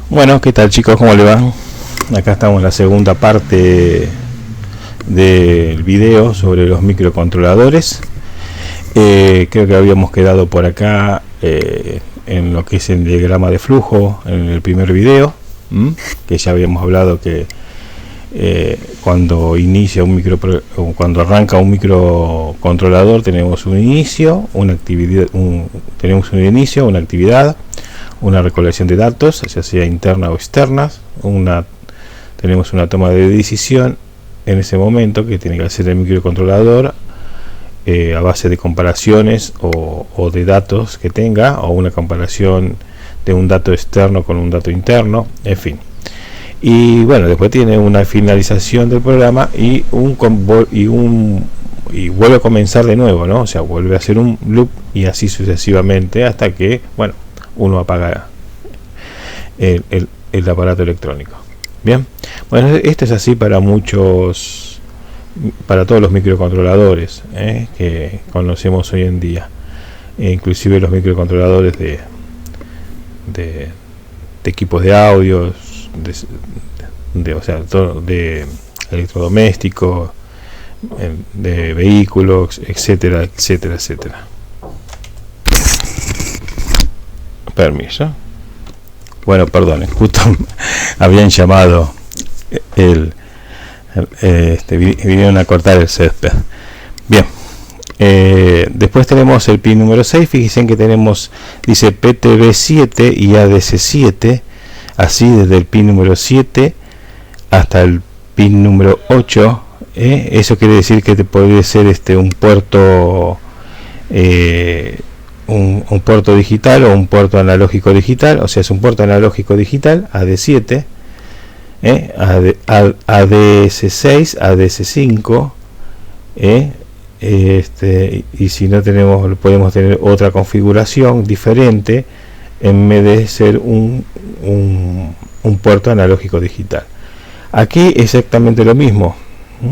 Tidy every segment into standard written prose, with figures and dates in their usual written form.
Bueno, ¿qué tal chicos? ¿Cómo le va? Acá estamos en la segunda parte del video sobre los microcontroladores. Creo que habíamos quedado por acá en lo que es el diagrama de flujo en el primer video, que ya habíamos hablado que cuando arranca un microcontrolador tenemos un inicio, una actividad, una actividad, una recolección de datos, ya sea interna o externas, tenemos una toma de decisión en ese momento que tiene que hacer el microcontrolador a base de comparaciones o de datos que tenga, o una comparación de un dato externo con un dato interno, en fin. Y bueno, después tiene una finalización del programa y vuelve a comenzar de nuevo, ¿no? O sea, vuelve a hacer un loop y así sucesivamente hasta que, bueno, uno apaga el aparato electrónico. Bien, bueno, esto es así para todos los microcontroladores que conocemos hoy en día, inclusive los microcontroladores de equipos de audio, de electrodomésticos, de vehículos, etcétera, etcétera, etcétera. Permiso. Bueno, perdón, justo habían llamado vinieron a cortar el césped. Bien, después tenemos el pin número 6. Fíjense que tenemos, dice PTB7 y ADC7, así desde el pin número 7 hasta el pin número 8. Eso quiere decir que puede ser un puerto un puerto digital o un puerto analógico digital, o sea, es un puerto analógico digital AD7, ADS6, ADS5, y si no tenemos, podemos tener otra configuración diferente en vez de ser un puerto analógico digital. Aquí exactamente lo mismo.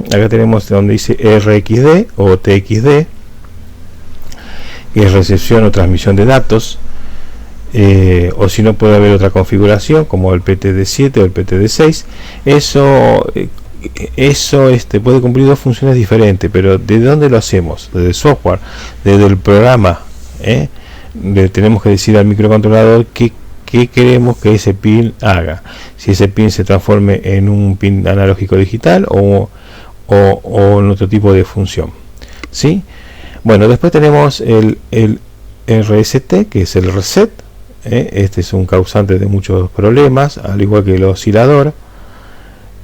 Acá tenemos donde dice RxD o TxD, que es recepción o transmisión de datos, o si no puede haber otra configuración como el PTD7 o el PTD6. Eso puede cumplir dos funciones diferentes, pero ¿de dónde lo hacemos? Desde el software, desde el programa. Le tenemos que decir al microcontrolador qué queremos que ese pin haga, si ese pin se transforme en un pin analógico digital o en otro tipo de función, ¿sí? Bueno, después tenemos el RST, que es el reset. Este es un causante de muchos problemas, al igual que el oscilador.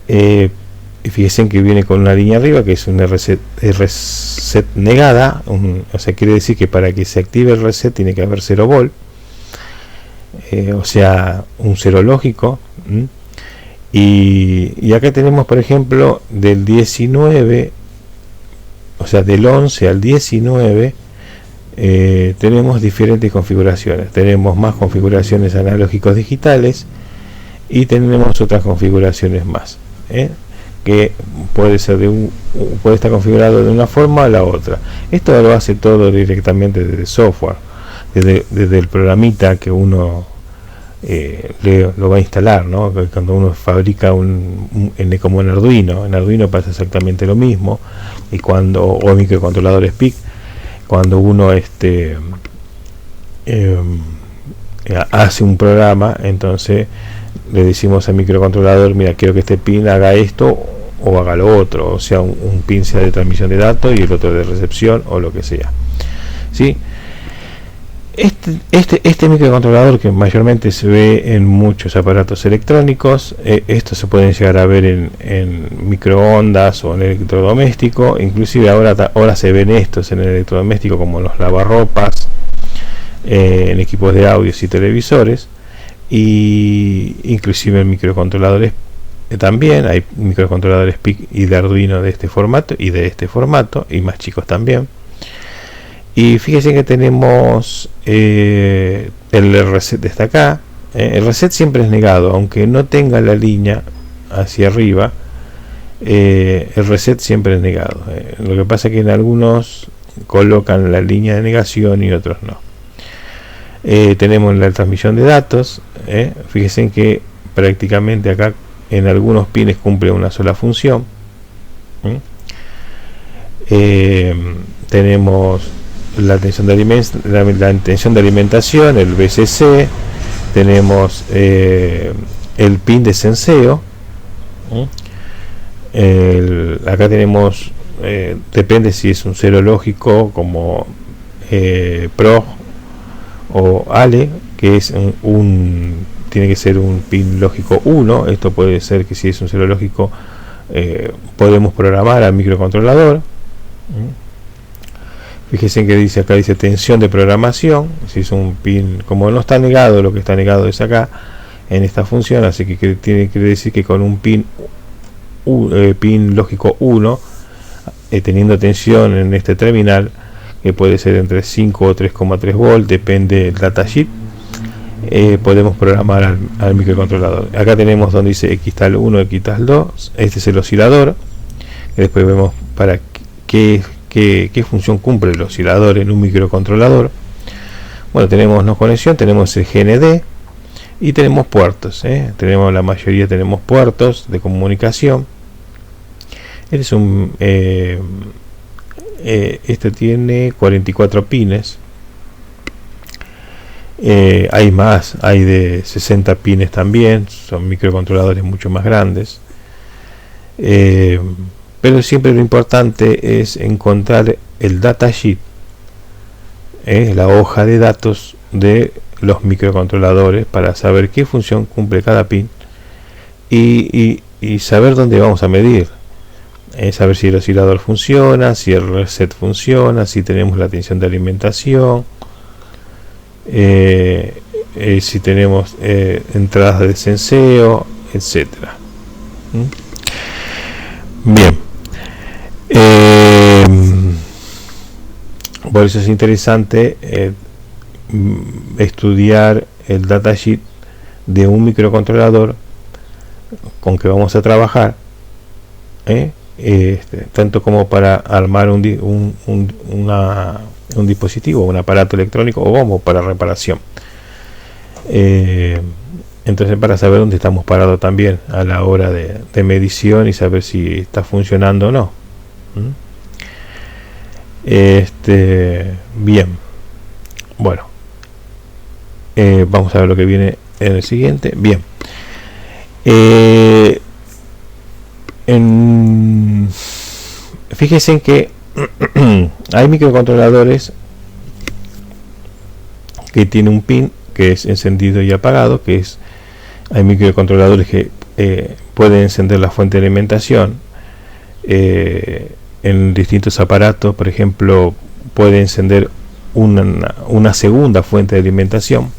Fíjense que viene con una línea arriba, que es un reset negada, o sea, quiere decir que para que se active el reset tiene que haber 0 volt, o sea, un 0 lógico. Y acá tenemos, por ejemplo, del 19, o sea, del 11 al 19, tenemos diferentes configuraciones. Tenemos más configuraciones analógicos digitales y tenemos otras configuraciones más, que puede estar configurado de una forma a la otra. Esto lo hace todo directamente desde el software, desde el programita que uno lo va a instalar, ¿no? Cuando uno fabrica como en Arduino pasa exactamente lo mismo. Y o microcontroladores PIC, cuando uno hace un programa, entonces le decimos al microcontrolador: mira, quiero que este pin haga esto o haga lo otro, o sea, un pin sea de transmisión de datos y el otro de recepción o lo que sea, ¿sí? Este microcontrolador, que mayormente se ve en muchos aparatos electrónicos, estos se pueden llegar a ver en microondas o en electrodoméstico. Inclusive ahora se ven estos en el electrodoméstico, como los lavarropas, en equipos de audios y televisores, y inclusive en microcontroladores. También hay microcontroladores PIC y de Arduino de este formato y de este formato, y más chicos también. Y fíjense que tenemos el reset está acá. El reset siempre es negado, aunque no tenga la línea hacia arriba. El reset siempre es negado. Lo que pasa es que en algunos colocan la línea de negación y otros no. Tenemos la transmisión de datos. Fíjense que prácticamente acá en algunos pines cumple una sola función. Tenemos la tensión de alimentación, el VCC, tenemos el pin de senseo. Acá tenemos, depende si es un cero lógico como PROG o ALE, que es tiene que ser un pin lógico 1. Esto puede ser que si es un cero lógico podemos programar al microcontrolador. Fíjense que dice acá, dice tensión de programación. Si es un pin, como no está negado, lo que está negado es acá en esta función, así que tiene que decir que con un pin lógico 1, teniendo tensión en este terminal, que puede ser entre 5 o 3,3 volt, depende del datasheet, podemos programar al microcontrolador. Acá tenemos donde dice Xtal 1, Xtal 2. Este es el oscilador, que después vemos para qué función cumple el oscilador en un microcontrolador. Bueno, tenemos no conexión, tenemos el GND y tenemos puertos. Tenemos, la mayoría tenemos puertos de comunicación. Este es un este tiene 44 pines. Hay más, hay de 60 pines también, son microcontroladores mucho más grandes. Pero siempre lo importante es encontrar el datasheet, la hoja de datos de los microcontroladores, para saber qué función cumple cada pin y saber dónde vamos a medir. Saber si el oscilador funciona, si el reset funciona, si tenemos la tensión de alimentación, si tenemos entradas de senseo, etcétera. Bien, por eso es interesante estudiar el datasheet de un microcontrolador con que vamos a trabajar, tanto como para armar un dispositivo, un aparato electrónico, o como para reparación. Entonces, para saber dónde estamos parados también a la hora de medición y saber si está funcionando o no. Bien, bueno, vamos a ver lo que viene en el siguiente. Bien, fíjense en que hay microcontroladores que tienen un pin que es encendido y apagado, hay microcontroladores que pueden encender la fuente de alimentación en distintos aparatos. Por ejemplo, puede encender una segunda fuente de alimentación.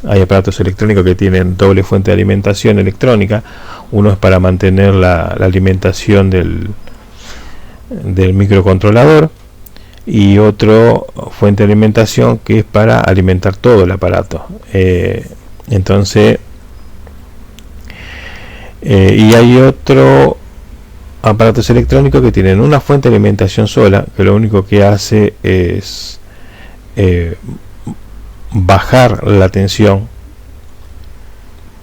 Hay aparatos electrónicos que tienen doble fuente de alimentación electrónica. Uno es para mantener la alimentación del microcontrolador, y otro fuente de alimentación que es para alimentar todo el aparato. Entonces, y hay otro aparatos electrónicos que tienen una fuente de alimentación sola, que lo único que hace es bajar la tensión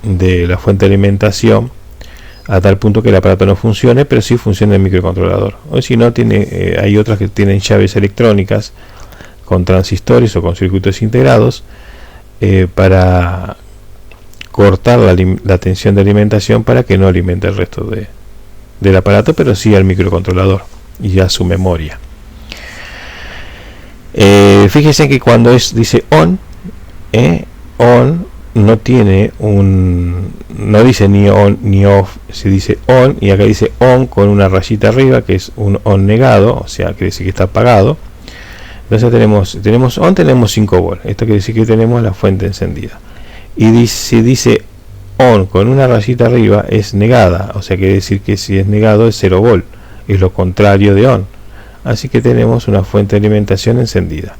de la fuente de alimentación a tal punto que el aparato no funcione, pero sí funciona el microcontrolador. O si no, hay otras que tienen llaves electrónicas con transistores o con circuitos integrados para cortar la tensión de alimentación, para que no alimente el resto del aparato, pero sí al microcontrolador y a su memoria. Fíjense que cuando dice on, no tiene no dice ni on ni off, se dice on, y acá dice on con una rayita arriba, que es un on negado, o sea, quiere decir que está apagado. Entonces tenemos on, tenemos 5 volts, esto quiere decir que tenemos la fuente encendida. Y si dice on con una rayita arriba, es negada, o sea, quiere decir que si es negado es 0 volt, es lo contrario de on. Así que tenemos una fuente de alimentación encendida.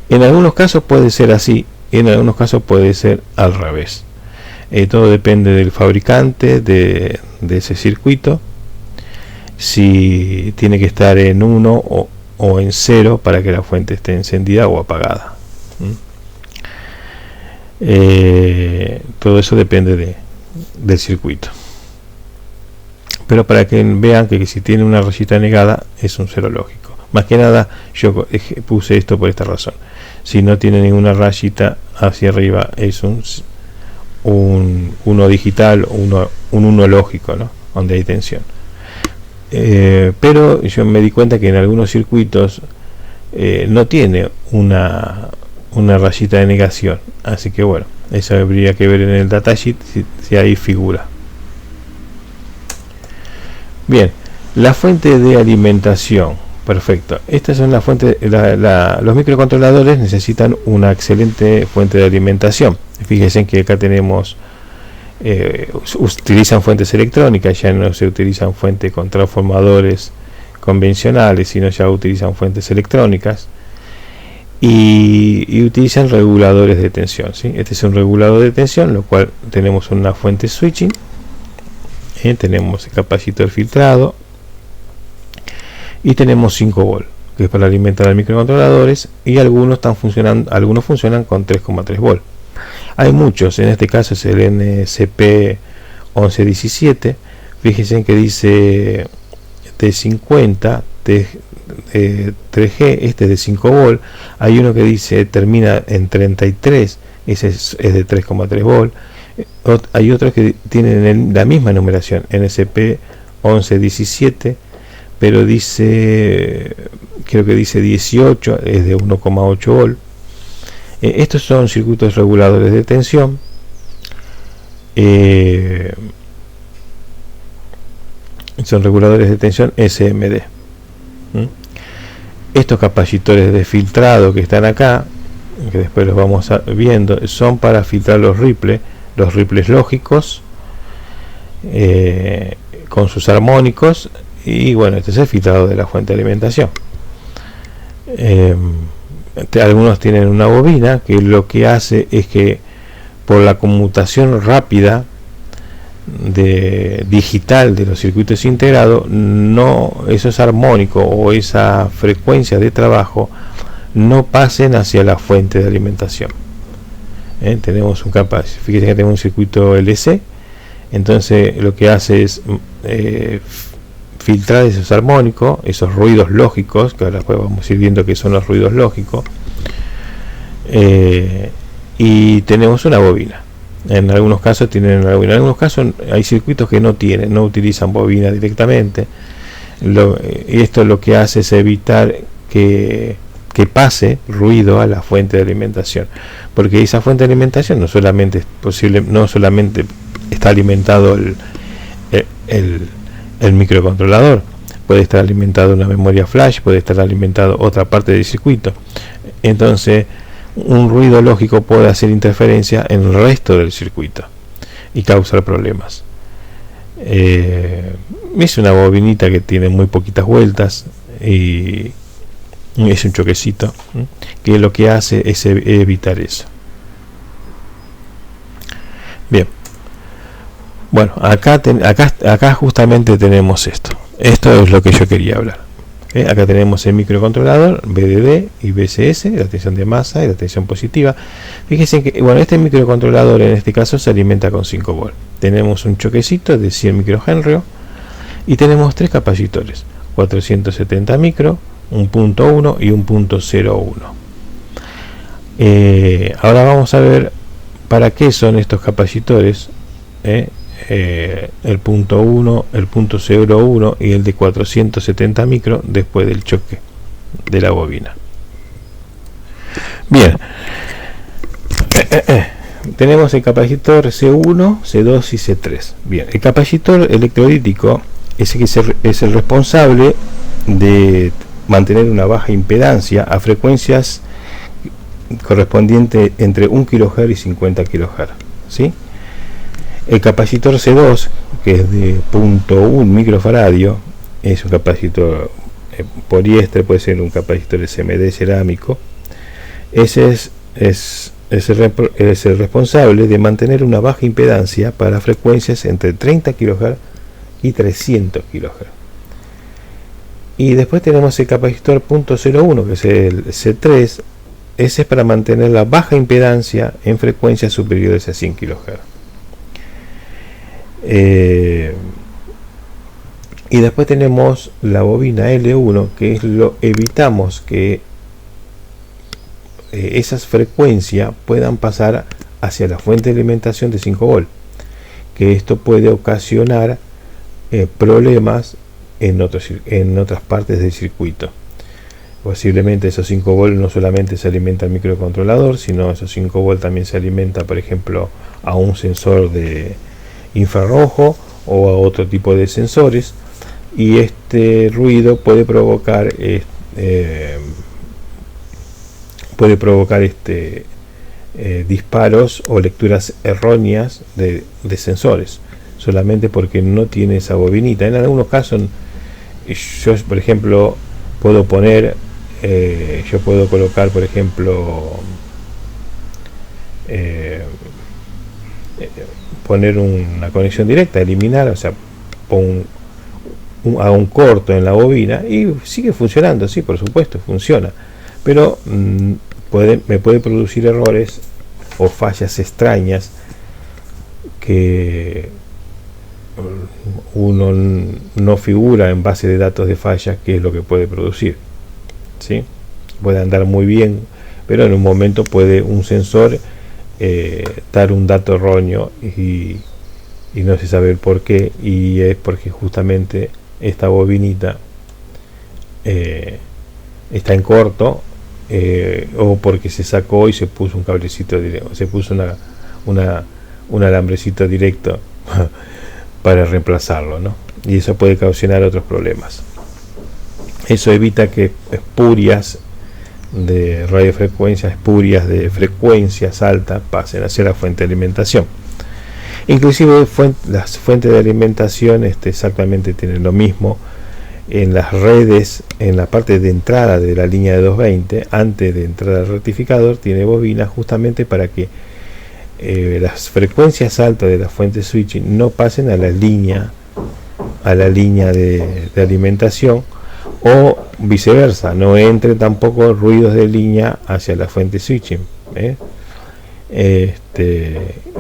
En algunos casos puede ser así, en algunos casos puede ser al revés. Todo depende del fabricante de ese circuito, si tiene que estar en 1 o en 0 para que la fuente esté encendida o apagada. Todo eso depende del circuito. Pero para que vean que si tiene una rayita negada es un cero lógico. Más que nada yo puse esto por esta razón. Si no tiene ninguna rayita hacia arriba es un 1 digital, un 1 lógico, ¿no? Donde hay tensión. Pero yo me di cuenta que en algunos circuitos no tiene una rayita de negación, así que bueno, eso habría que ver en el datasheet si ahí figura. Bien, la fuente de alimentación, perfecto. Estas son las fuentes. Los microcontroladores necesitan una excelente fuente de alimentación. Fíjense que acá tenemos utilizan fuentes electrónicas, ya no se utilizan fuentes con transformadores convencionales, sino ya utilizan fuentes electrónicas y utilizan reguladores de tensión, ¿sí? Este es un regulador de tensión, lo cual tenemos una fuente switching, tenemos el capacitor filtrado y tenemos 5 volts, que es para alimentar a microcontroladores, y algunos funcionan con 3,3 volts. Hay muchos, en este caso es el NCP1117. Fíjense que dice T50, 3G, este es de 5 volts. Hay uno que dice termina en 33, ese es de 3,3 volts. Hay otros que tienen la misma numeración, NCP1117, pero dice, creo que dice 18, es de 1,8 volts. Estos son circuitos reguladores de tensión. Son reguladores de tensión SMD. Estos capacitores de filtrado que están acá, que después los vamos viendo, son para filtrar los ripples lógicos, con sus armónicos. Y bueno, este es el filtrado de la fuente de alimentación. Algunos tienen una bobina que lo que hace es que por la conmutación rápida digital de los circuitos integrados, no esos armónicos o esa frecuencia de trabajo no pasen hacia la fuente de alimentación. Tenemos fíjense que tenemos un circuito LC, entonces lo que hace es filtrar esos armónicos, esos ruidos lógicos, que ahora vamos a ir viendo que son los ruidos lógicos, y tenemos una bobina. En algunos casos tienen una bobina, en algunos casos hay circuitos que no utilizan bobina directamente, y esto lo que hace es evitar que pase ruido a la fuente de alimentación, porque esa fuente de alimentación no solamente está alimentado el microcontrolador, puede estar alimentado una memoria flash, puede estar alimentado otra parte del circuito. Entonces un ruido lógico puede hacer interferencia en el resto del circuito y causar problemas. Es una bobinita que tiene muy poquitas vueltas y es un choquecito, que lo que hace es evitar eso. Bien, bueno, acá justamente tenemos esto es lo que yo quería hablar. Acá tenemos el microcontrolador VDD y VCS, la tensión de masa y la tensión positiva. Fíjense que bueno, este microcontrolador en este caso se alimenta con 5 volts. Tenemos un choquecito de 100 microhenrios y tenemos 3 capacitores, 470 micro, un punto 1 y un punto 0,1. Ahora vamos a ver para qué son estos capacitores, el punto 1, el punto 0,1 y el de 470 micro después del choque de la bobina. Bien, tenemos el capacitor C1, C2 y C3. Bien, el capacitor electrolítico es el responsable de mantener una baja impedancia a frecuencias correspondientes entre 1 kHz y 50 kHz, ¿sí? El capacitor C2, que es de 0.1 microfaradio, es un capacitor poliéster, puede ser un capacitor SMD cerámico. Ese es el responsable de mantener una baja impedancia para frecuencias entre 30 kHz y 300 kHz. Y después tenemos el capacitor 0.01, que es el C3. Ese es para mantener la baja impedancia en frecuencias superiores a 100 kHz. Y después tenemos la bobina L1, que es evitamos que esas frecuencias puedan pasar hacia la fuente de alimentación de 5 volt, que esto puede ocasionar problemas en otras partes del circuito. Posiblemente esos 5 volt no solamente se alimenta al microcontrolador, sino esos 5 volt también se alimenta, por ejemplo, a un sensor de infrarrojo o a otro tipo de sensores, y este ruido puede provocar disparos o lecturas erróneas de sensores, solamente porque no tiene esa bobinita. En algunos casos, yo por ejemplo puedo colocar, por ejemplo, poner una conexión directa, eliminar, o sea, hago un corto en la bobina y sigue funcionando. Sí, por supuesto, funciona, pero me puede producir errores o fallas extrañas que uno no figura en base de datos de fallas qué es lo que puede producir. ¿Sí? Puede andar muy bien, pero en un momento puede un sensor dar un dato erróneo y no se sabe el por qué, y es porque justamente esta bobinita está en corto, o porque se sacó y se puso un cablecito directo, se puso un alambrecito directo para reemplazarlo, ¿no? Y eso puede causar otros problemas. Eso evita que espurias de radiofrecuencias, espurias de frecuencias altas pasen hacia la fuente de alimentación. Inclusive las fuentes de alimentación exactamente tienen lo mismo. En las redes, en la parte de entrada de la línea de 220, antes de entrar al rectificador, tiene bobinas justamente para que las frecuencias altas de la fuente switching no pasen a la línea de alimentación, o viceversa, no entre tampoco ruidos de línea hacia la fuente switching.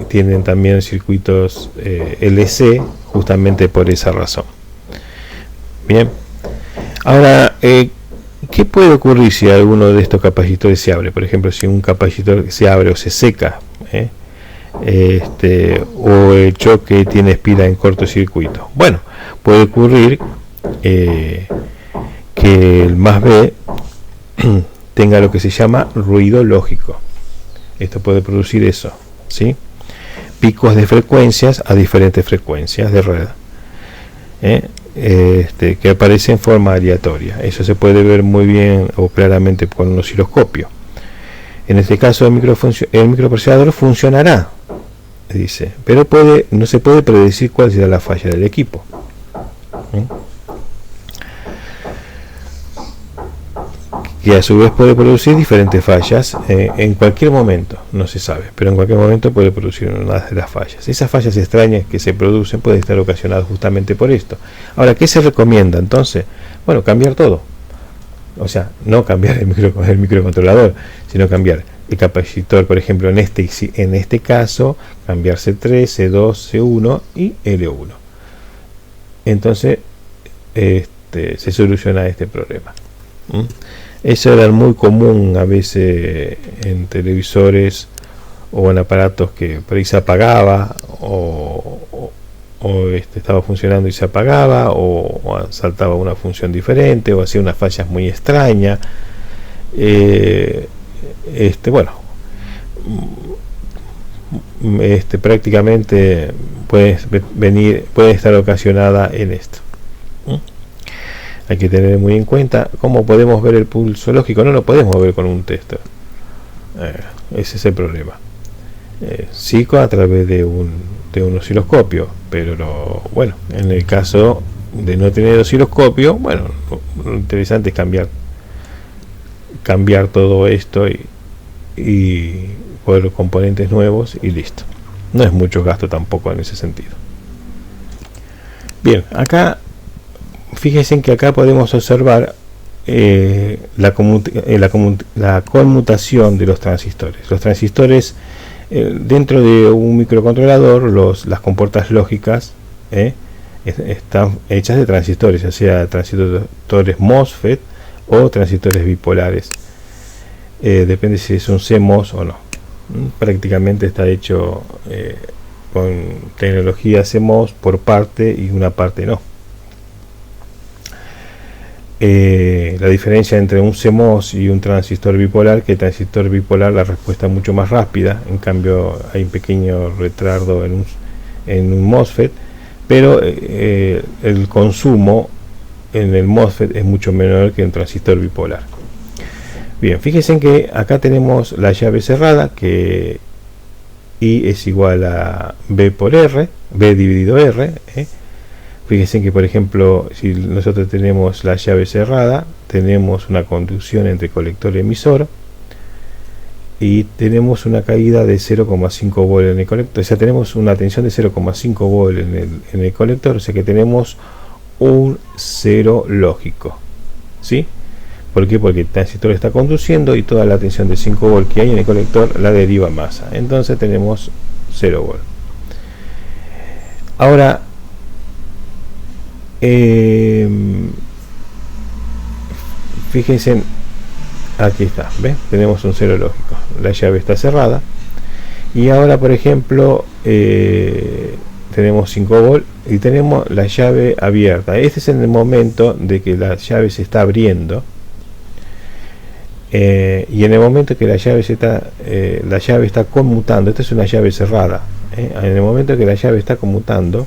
Tienen también circuitos LC justamente por esa razón. Bien, ahora, ¿qué puede ocurrir si alguno de estos capacitores se abre? Por ejemplo, si un capacitor se abre o se seca, o el choque tiene espira en cortocircuito. Bueno, puede ocurrir que el más B tenga lo que se llama ruido lógico. Esto puede producir eso, ¿sí? Picos de frecuencias a diferentes frecuencias de red, que aparece en forma aleatoria. Eso se puede ver muy bien o claramente con un osciloscopio. En este caso el microprocesador funcionará, dice, pero no se puede predecir cuál será la falla del equipo. Que a su vez puede producir diferentes fallas en cualquier momento, no se sabe, pero en cualquier momento puede producir una de las fallas. Esas fallas extrañas que se producen pueden estar ocasionadas justamente por esto. Ahora, ¿qué se recomienda entonces? Bueno, cambiar todo. O sea, no cambiar el microcontrolador, sino cambiar el capacitor, por ejemplo, en este caso, cambiar C3, C2, C1 y L1. Entonces, se soluciona este problema. Eso era muy común a veces en televisores o en aparatos que por ahí se apagaba o estaba funcionando y se apagaba, o saltaba una función diferente, o hacía unas fallas muy extrañas. Prácticamente puede estar ocasionada en esto. Hay que tener muy en cuenta cómo podemos ver el pulso lógico. No lo podemos ver con un tester. Ese es el problema. Sí, a través de un osciloscopio, pero bueno, en el caso de no tener osciloscopio, bueno, lo interesante es cambiar todo esto y poner componentes nuevos y listo. No es mucho gasto tampoco en ese sentido. Bien, acá fíjense que acá podemos observar la conmutación de los transistores. Los transistores Dentro de un microcontrolador, las compuertas lógicas están hechas de transistores, ya sea transistores MOSFET o transistores bipolares. Depende si es un CMOS o no. Prácticamente está hecho con tecnología CMOS por parte y una parte no. La diferencia entre un CMOS y un transistor bipolar, que el transistor bipolar la respuesta es mucho más rápida, en cambio hay un pequeño retardo en un MOSFET, pero el consumo en el MOSFET es mucho menor que en un transistor bipolar. Bien, fíjense que acá tenemos la llave cerrada, que I es igual a B por R, B dividido R. Fíjense que, por ejemplo, si nosotros tenemos la llave cerrada, tenemos una conducción entre colector y emisor, y tenemos una caída de 0,5 volt en el colector, o sea, tenemos una tensión de 0,5 volt en el colector, o sea que tenemos un cero lógico, ¿sí? ¿Por qué? Porque el transistor está conduciendo y toda la tensión de 5 volt que hay en el colector la deriva en masa, entonces tenemos 0 volt. Ahora, fíjense, aquí está, ¿ves? Tenemos un cero lógico, la llave está cerrada, y ahora, por ejemplo, tenemos 5 volt y tenemos la llave abierta. Este es en el momento de que la llave se está abriendo, y en el momento que la llave está conmutando. Esta es una llave cerrada, en el momento que la llave está conmutando,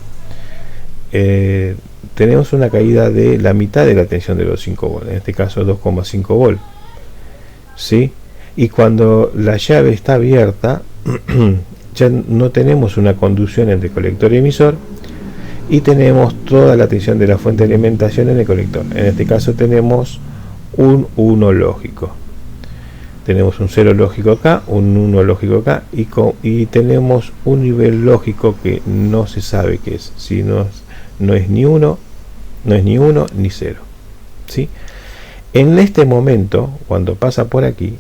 tenemos una caída de la mitad de la tensión de los 5 volt, en este caso 2,5 volt, ¿sí? Y cuando la llave está abierta, ya no tenemos una conducción entre colector y emisor, y tenemos toda la tensión de la fuente de alimentación en el colector. En este caso tenemos un 1 lógico, tenemos un 0 lógico acá, un 1 lógico acá, y tenemos un nivel lógico que no se sabe qué es, si no es ni 1, ni 0, ¿sí? En este momento, cuando pasa por aquí,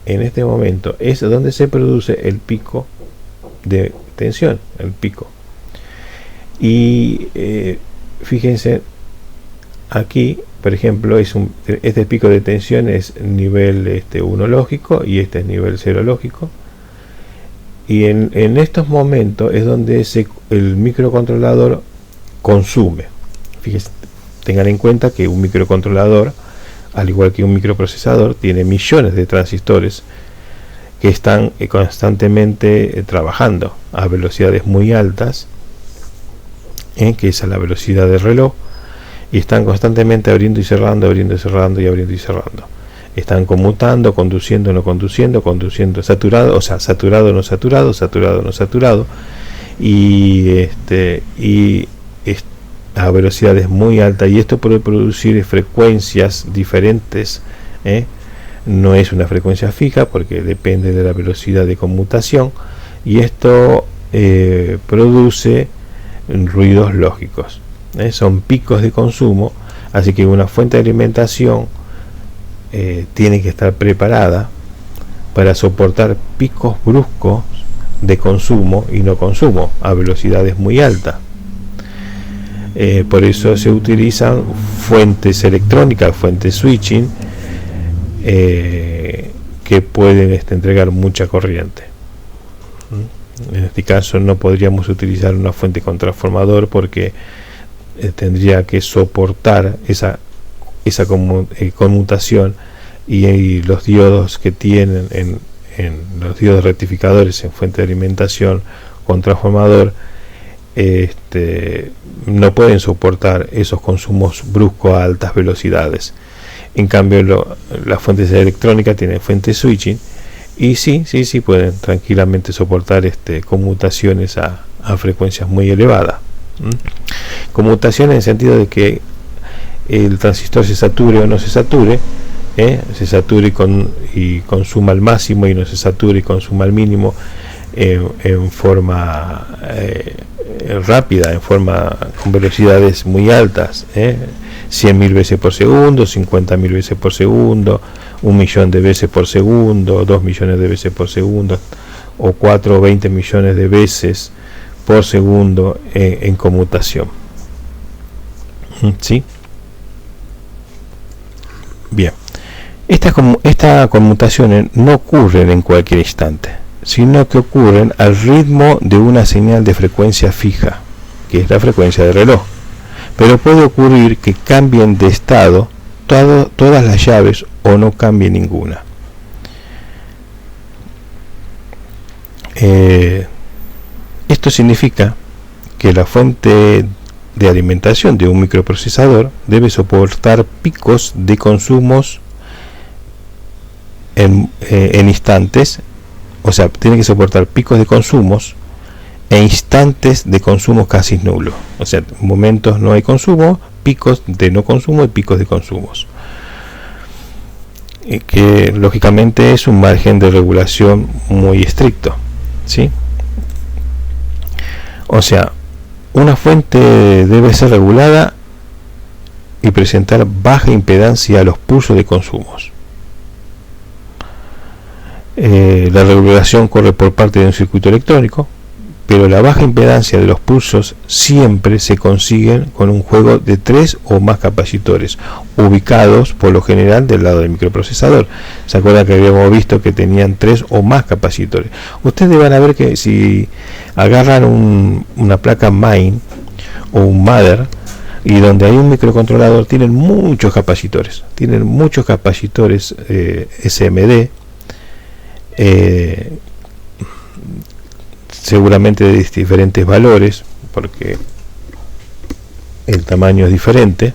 en este momento es donde se produce el pico de tensión, el pico. Y fíjense aquí, por ejemplo, este pico de tensión es nivel 1 lógico y este es nivel 0 lógico. Y en estos momentos es donde el microcontrolador consume. Fíjense, tengan en cuenta que un microcontrolador, al igual que un microprocesador, tiene millones de transistores que están constantemente trabajando a velocidades muy altas, que es a la velocidad del reloj, y están constantemente abriendo y cerrando, abriendo y cerrando y abriendo y cerrando. Están conmutando, conduciendo, no conduciendo, conduciendo, saturado, o sea, saturado, no saturado, saturado, no saturado, y a velocidades muy altas, y esto puede producir frecuencias diferentes. No es una frecuencia fija porque depende de la velocidad de conmutación, y esto produce ruidos lógicos, son picos de consumo. Así que una fuente de alimentación tiene que estar preparada para soportar picos bruscos de consumo y no consumo a velocidades muy altas. Por eso se utilizan fuentes electrónicas, fuentes switching, que pueden entregar mucha corriente. En este caso no podríamos utilizar una fuente con transformador porque tendría que soportar esa conmutación, y los diodos que tienen en los diodos rectificadores en fuente de alimentación con transformador no pueden soportar esos consumos bruscos a altas velocidades. En cambio, las fuentes electrónicas tienen fuentes switching y sí pueden tranquilamente soportar conmutaciones a frecuencias muy elevadas. Conmutación en el sentido de que el transistor se sature o no se sature, se sature y consuma al máximo, y no se sature y consuma al mínimo, en forma rápida, con velocidades muy altas, 100.000 veces por segundo, 50.000 veces por segundo, 1 millón de veces por segundo, 2 millones de veces por segundo, o 4 o 20 millones de veces por segundo en conmutación. ¿Sí? Bien. Estas conmutaciones no ocurren en cualquier instante, sino que ocurren al ritmo de una señal de frecuencia fija, que es la frecuencia del reloj. Pero puede ocurrir que cambien de estado todas las llaves o no cambie ninguna. Esto significa que la fuente de alimentación de un microprocesador debe soportar picos de consumos en instantes, o sea, tiene que soportar picos de consumos e instantes de consumo casi nulo. O sea, momentos no hay consumo, picos de no consumo y picos de consumos. Que lógicamente es un margen de regulación muy estricto, ¿sí? O sea, una fuente debe ser regulada y presentar baja impedancia a los pulsos de consumos. La regulación corre por parte de un circuito electrónico, pero la baja impedancia de los pulsos siempre se consigue con un juego de 3 o más capacitores, ubicados por lo general del lado del microprocesador. ¿Se acuerdan que habíamos visto que tenían 3 o más capacitores? Ustedes van a ver que si agarran una placa main o un mother, y donde hay un microcontrolador, tienen muchos capacitores SMD, seguramente de diferentes valores, porque el tamaño es diferente,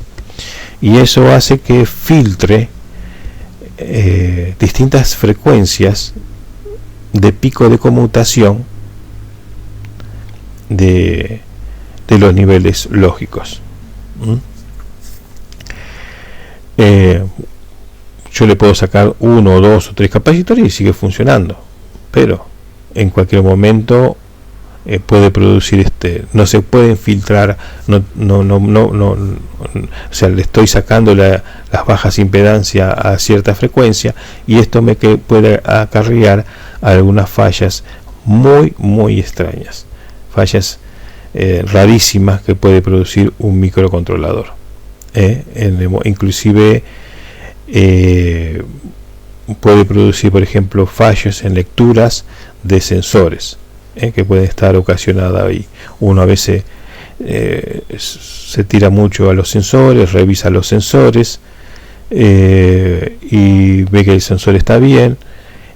y eso hace que filtre distintas frecuencias de pico de conmutación de los niveles lógicos. Yo le puedo sacar 1, 2 o 3 capacitores y sigue funcionando, pero en cualquier momento puede producir no se pueden filtrar, o sea, le estoy sacando las bajas impedancias a cierta frecuencia, y esto me puede acarrear algunas fallas muy extrañas, fallas rarísimas que puede producir un microcontrolador. Inclusive puede producir, por ejemplo, fallos en lecturas de sensores, que pueden estar ocasionadas ahí. Uno a veces se tira mucho a los sensores, revisa los sensores y ve que el sensor está bien,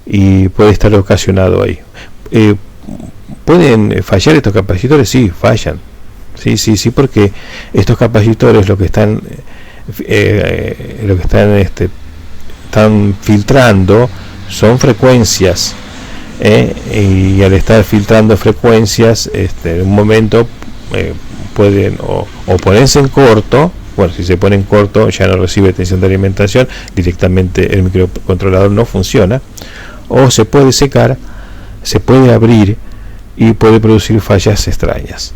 y puede estar ocasionado ahí. ¿Pueden fallar estos capacitores? Sí, fallan. Sí, porque estos capacitores lo que están filtrando son frecuencias, y al estar filtrando frecuencias, en un momento pueden o ponerse en corto. Bueno, si se pone en corto ya no recibe tensión de alimentación, directamente el microcontrolador no funciona, o se puede secar, se puede abrir y puede producir fallas extrañas.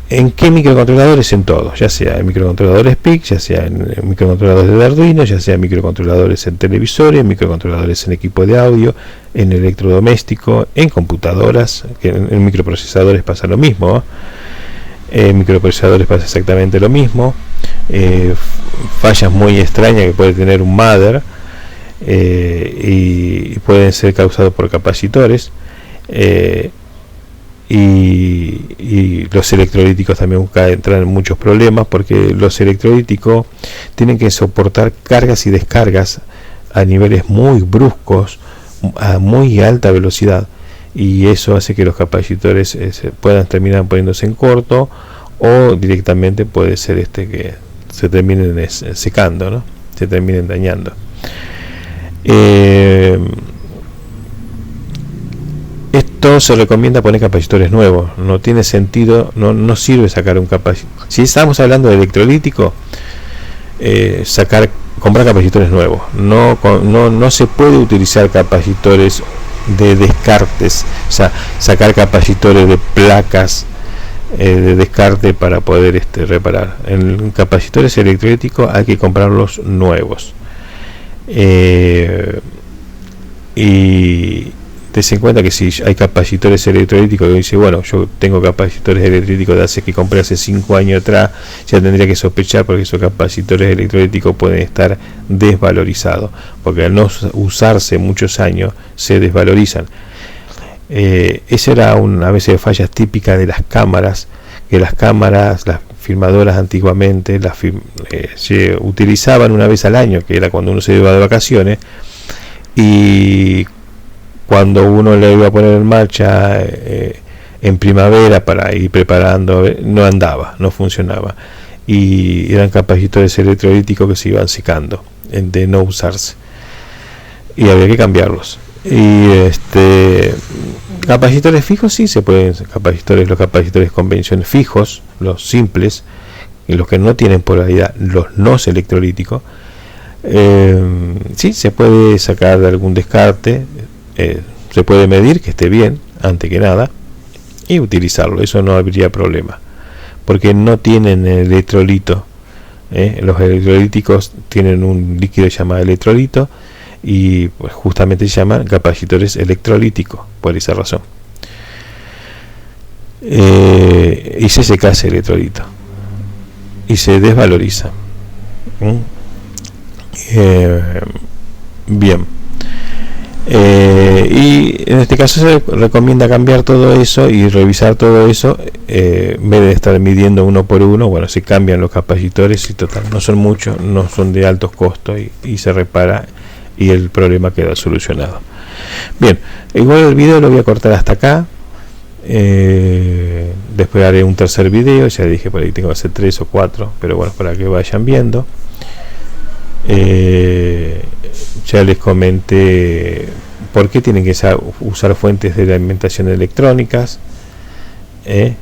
¿En qué microcontroladores? En todos, ya sea en microcontroladores PIC, ya sea en microcontroladores de Arduino, ya sea en microcontroladores en televisores, en microcontroladores en equipo de audio, en electrodoméstico, en computadoras, que en microprocesadores pasa lo mismo. En microprocesadores pasa exactamente lo mismo. Fallas muy extrañas que puede tener un mother, y pueden ser causados por capacitores. Y los electrolíticos también entran en muchos problemas, porque los electrolíticos tienen que soportar cargas y descargas a niveles muy bruscos, a muy alta velocidad, y eso hace que los capacitores puedan terminar poniéndose en corto, o directamente puede ser que se terminen secando, ¿no? Se terminen dañando. Esto se recomienda poner capacitores nuevos. No tiene sentido, no sirve sacar un capacitor. Si estamos hablando de electrolítico, comprar capacitores nuevos. No se puede utilizar capacitores de descartes, o sea, sacar capacitores de placas de descarte para poder reparar. En capacitores electrolíticos hay que comprarlos nuevos. Y des en cuenta que si hay capacitores electrolíticos, que dice, bueno, yo tengo capacitores electrolíticos de hace que compré hace 5 años atrás, ya tendría que sospechar, porque esos capacitores electrolíticos pueden estar desvalorizados, porque al no usarse muchos años se desvalorizan. Esa era una veces de fallas típicas de las cámaras, que las filmadoras antiguamente se utilizaban una vez al año, que era cuando uno se iba de vacaciones, y cuando uno le iba a poner en marcha en primavera para ir preparando, no andaba, no funcionaba, y eran capacitores electrolíticos que se iban secando de no usarse, y había que cambiarlos. Y capacitores fijos sí se pueden, los capacitores convención fijos, los simples, y los que no tienen polaridad, los no electrolíticos, sí se puede sacar de algún descarte, se puede medir que esté bien antes que nada y utilizarlo, eso no habría problema, porque no tienen electrolito. Los electrolíticos tienen un líquido llamado electrolito, y pues justamente se llaman capacitores electrolíticos por esa razón. Y se seca ese electrolito y se desvaloriza. Bien, y en este caso se recomienda cambiar todo eso y revisar todo eso, en vez de estar midiendo uno por uno. Bueno, se cambian los capacitores y total, no son muchos, no son de altos costos, y se repara y el problema queda solucionado. Bien, igual el video lo voy a cortar hasta acá. Después haré un tercer video, ya dije por ahí tengo que hacer 3 o 4, pero bueno, para que vayan viendo. Ya les comenté por qué tienen que usar fuentes de alimentación electrónicas, y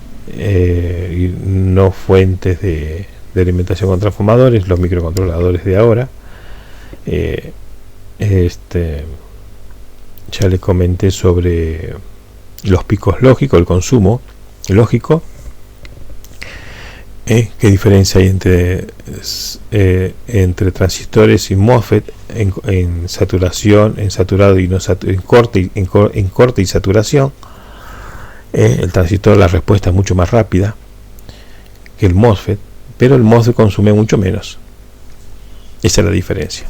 no fuentes de alimentación con transformadores, los microcontroladores de ahora. Ya les comenté sobre los picos lógicos, el consumo lógico. ¿Qué diferencia hay entre transistores y MOSFET en saturación, en saturado y no en corte y saturación? El transistor, la respuesta es mucho más rápida que el MOSFET, pero el MOSFET consume mucho menos. Esa es la diferencia.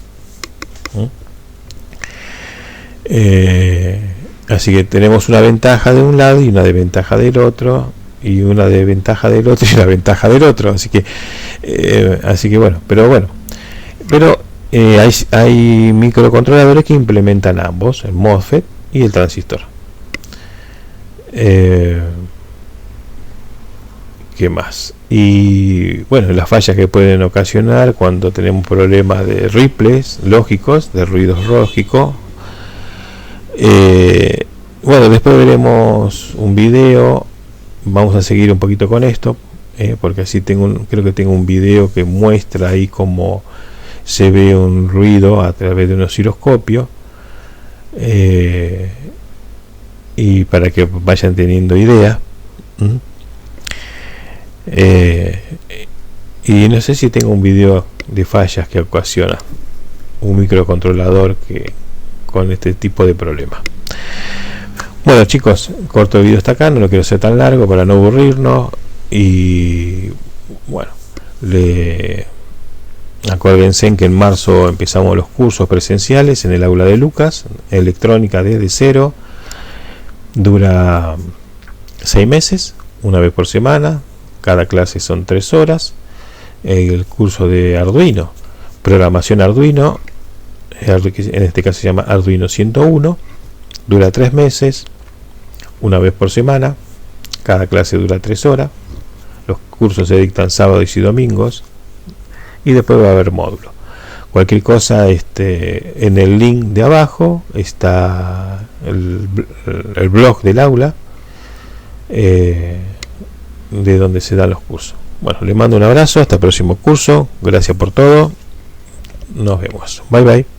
Así que tenemos una ventaja de un lado y una desventaja del otro, y una desventaja del otro y una ventaja del otro. Así que bueno, pero hay microcontroladores que implementan ambos, el MOSFET y el transistor. ¿Qué más? Y bueno, las fallas que pueden ocasionar cuando tenemos problemas de ripples lógicos, de ruidos lógicos. Bueno, después veremos un video. Vamos a seguir un poquito con esto, porque así creo que tengo un video que muestra ahí cómo se ve un ruido a través de un osciloscopio, y para que vayan teniendo idea. Y no sé si tengo un video de fallas que ocasiona un microcontrolador con este tipo de problema. Bueno, chicos, corto el video hasta acá, no lo quiero hacer tan largo para no aburrirnos. Y bueno, acuérdense en que en marzo empezamos los cursos presenciales en el aula de Lucas, electrónica desde cero. Dura 6 meses, una vez por semana, cada clase son 3 horas. El curso de Arduino, programación Arduino, en este caso se llama Arduino 101, dura 3 meses, una vez por semana, cada clase dura 3 horas. Los cursos se dictan sábados y domingos, y después va a haber módulo. Cualquier cosa, en el link de abajo está el blog del aula, de donde se dan los cursos. Bueno, les mando un abrazo, hasta el próximo curso, gracias por todo, nos vemos, bye bye.